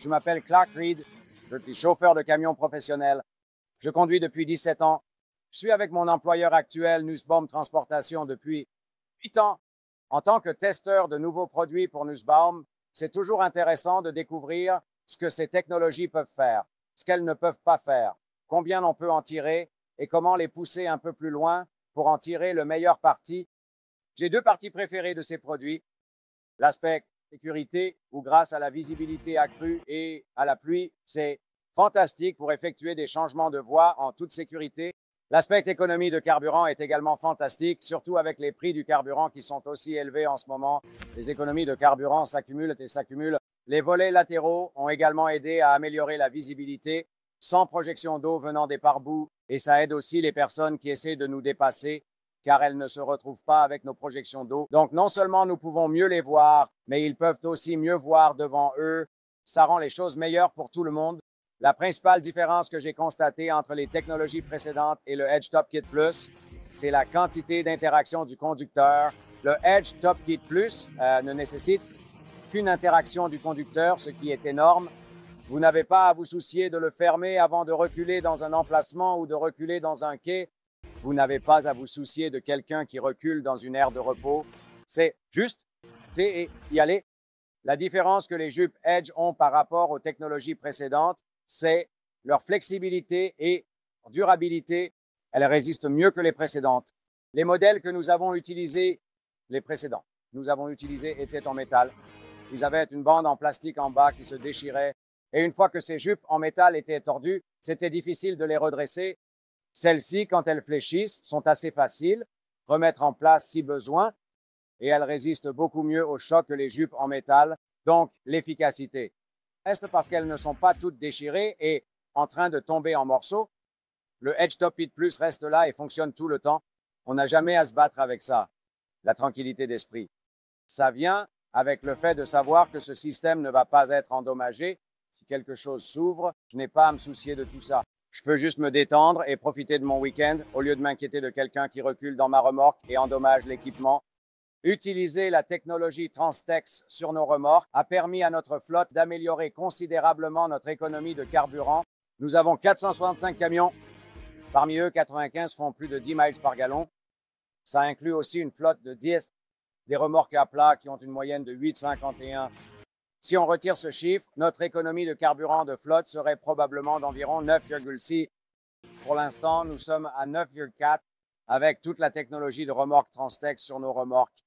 Je m'appelle Clark Reed, je suis chauffeur de camion professionnel. Je conduis depuis 17 ans. Je suis avec mon employeur actuel, Nussbaum Transportation, depuis 8 ans. En tant que testeur de nouveaux produits pour Nussbaum, c'est toujours intéressant de découvrir ce que ces technologies peuvent faire, ce qu'elles ne peuvent pas faire, combien on peut en tirer et comment les pousser un peu plus loin pour en tirer le meilleur parti. J'ai deux parties préférées de ces produits. L'aspect sécurité, où grâce à la visibilité accrue et à la pluie, c'est fantastique pour effectuer des changements de voie en toute sécurité. L'aspect économie de carburant est également fantastique, surtout avec les prix du carburant qui sont aussi élevés en ce moment. Les économies de carburant s'accumulent et s'accumulent. Les volets latéraux ont également aidé à améliorer la visibilité sans projection d'eau venant des pare-boues et ça aide aussi les personnes qui essaient de nous dépasser car elles ne se retrouvent pas avec nos projections d'eau. Donc, non seulement nous pouvons mieux les voir, mais ils peuvent aussi mieux voir devant eux. Ça rend les choses meilleures pour tout le monde. La principale différence que j'ai constatée entre les technologies précédentes et le Edge Top Kit Plus, c'est la quantité d'interaction du conducteur. Le Edge Top Kit Plus ne nécessite qu'une interaction du conducteur, ce qui est énorme. Vous n'avez pas à vous soucier de le fermer avant de reculer dans un emplacement ou de reculer dans un quai. Vous n'avez pas à vous soucier de quelqu'un qui recule dans une aire de repos. C'est juste y aller. La différence que les jupes Edge ont par rapport aux technologies précédentes, c'est leur flexibilité et leur durabilité. Elles résistent mieux que les précédentes. Les modèles que nous avons utilisés, les précédents, étaient en métal. Ils avaient une bande en plastique en bas qui se déchirait. Et une fois que ces jupes en métal étaient tordues, c'était difficile de les redresser. Celles-ci, quand elles fléchissent, sont assez faciles, remettre en place si besoin, et elles résistent beaucoup mieux au choc que les jupes en métal. Donc, l'efficacité reste parce qu'elles ne sont pas toutes déchirées et en train de tomber en morceaux. Le Edge Top Kit Plus reste là et fonctionne tout le temps. On n'a jamais à se battre avec ça. La tranquillité d'esprit. Ça vient avec le fait de savoir que ce système ne va pas être endommagé. Si quelque chose s'ouvre, je n'ai pas à me soucier de tout ça. Je peux juste me détendre et profiter de mon week-end au lieu de m'inquiéter de quelqu'un qui recule dans ma remorque et endommage l'équipement. Utiliser la technologie Transtex sur nos remorques a permis à notre flotte d'améliorer considérablement notre économie de carburant. Nous avons 465 camions. Parmi eux, 95 font plus de 10 miles par gallon. Ça inclut aussi une flotte de 10, des remorques à plat qui ont une moyenne de 8,51. Si on retire ce chiffre, notre économie de carburant de flotte serait probablement d'environ 9,6. Pour l'instant, nous sommes à 9,4 avec toute la technologie de remorque Transtex sur nos remorques.